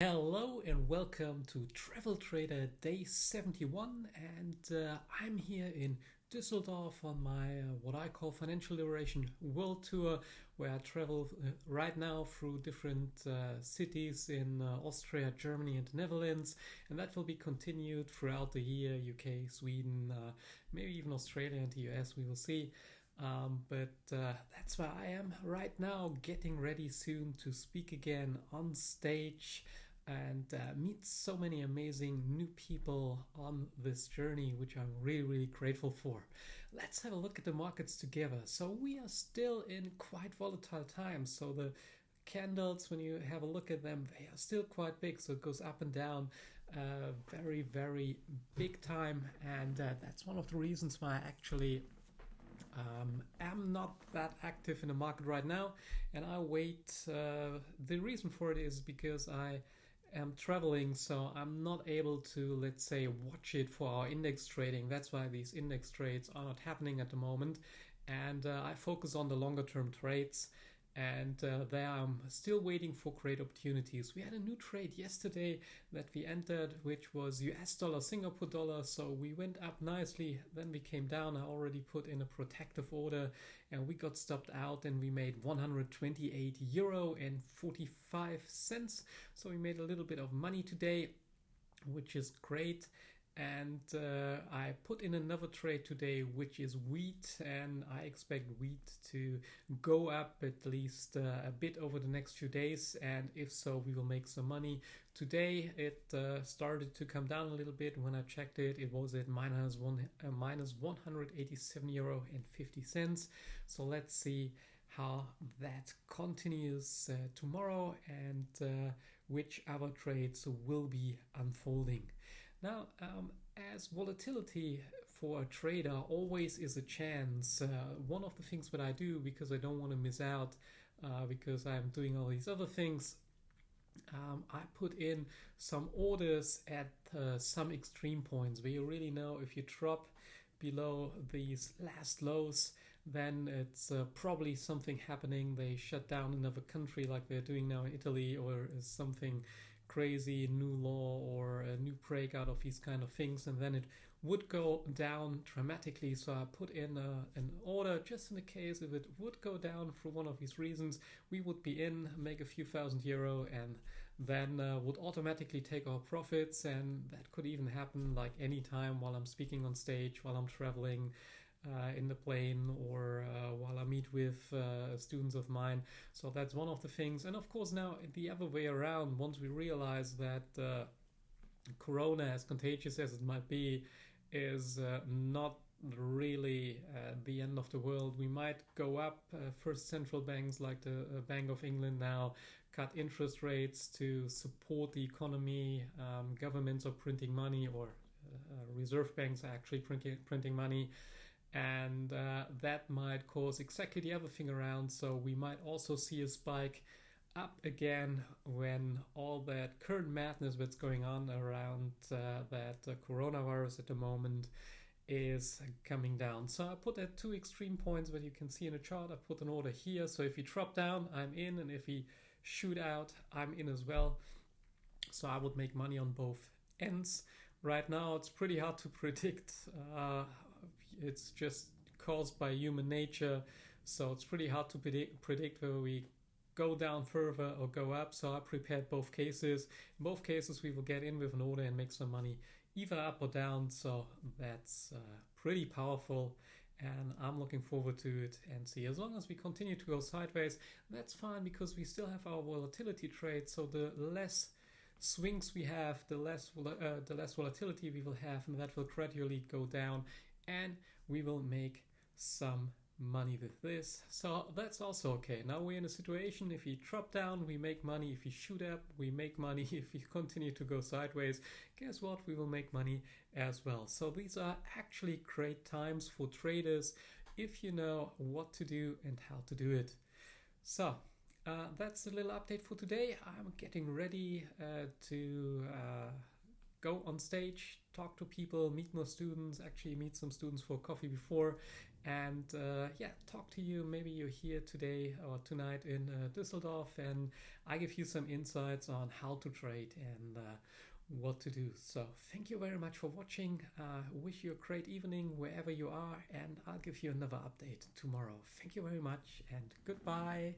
Hello and welcome to Travel Trader Day 71. And I'm here in Düsseldorf on my what I call Financial Liberation World Tour, where I travel right now through different cities in Austria, Germany, and the Netherlands. And that will be continued throughout the year: UK, Sweden, maybe even Australia and the US. We will see. But that's where I am right now, getting ready soon to speak again on stage and meet so many amazing new people on this journey, which I'm really, really grateful for. Let's have a look at the markets together. So, we are still in quite volatile times. So, the candles, when you have a look at them, they are still quite big. So, it goes up and down very, very big time. And that's one of the reasons why I actually am not that active in the market right now, and I wait. The reason for it is because I am traveling, so I'm not able to, let's say, watch it for our index trading. That's why these index trades are not happening at the moment, and I focus on the longer term trades. And there I'm still waiting for great opportunities. We had a new trade yesterday that we entered, which was US dollar, Singapore dollar. So we went up nicely, then we came down. I already put in a protective order and we got stopped out and we made 128 euro and 45 cents. So we made a little bit of money today, which is great. And I put in another trade today, which is wheat, and I expect wheat to go up at least a bit over the next few days. And if so, we will make some money. Today it started to come down a little bit. When I checked it, it was at minus 187 euro and 50 cents. So let's see how that continues tomorrow and which other trades will be unfolding. Now, as volatility for a trader always is a chance, one of the things that I do, because I don't want to miss out, because I'm doing all these other things, I put in some orders at some extreme points where you really know if you drop below these last lows, then it's probably something happening. They shut down another country like they're doing now in Italy, or is something crazy new law or a new breakout of these kind of things, and then it would go down dramatically. So I put in an order just in the case if it would go down for one of these reasons. We would be in, make a few thousand euro, and then would automatically take our profits. And that could even happen like any time while I'm speaking on stage, while I'm traveling in the plane, or while I meet with students of mine. So that's one of the things. And of course, now the other way around, once we realize that Corona, as contagious as it might be, is not really the end of the world, we might go up. First, central banks like the Bank of England now cut interest rates to support the economy. Governments are printing money, or reserve banks are actually printing money, and that might cause exactly the other thing around. So we might also see a spike up again when all that current madness that's going on around that coronavirus at the moment is coming down. So I put at two extreme points that you can see in the chart. I put an order here, so if he drop down, I'm in, and if he shoot out, I'm in as well. So I would make money on both ends. Right now it's pretty hard to predict. It's just caused by human nature, so it's pretty hard to predict whether we go down further or go up. So I prepared both cases. In both cases, we will get in with an order and make some money, either up or down. So that's pretty powerful, and I'm looking forward to it. And see, as long as we continue to go sideways, that's fine, because we still have our volatility trade. So the less swings we have, the less volatility we will have, and that will gradually go down, and we will make some money with this. So that's also okay. Now we're in a situation, if we drop down, we make money. If we shoot up, we make money. If we continue to go sideways, guess what? We will make money as well. So these are actually great times for traders if you know what to do and how to do it. So that's a little update for today. I'm getting ready to go on stage, talk to people, meet more students, actually meet some students for coffee before, and yeah, talk to you. Maybe you're here today or tonight in Düsseldorf, and I give you some insights on how to trade and what to do. So, thank you very much for watching. Wish you a great evening wherever you are, and I'll give you another update tomorrow. Thank you very much, and goodbye.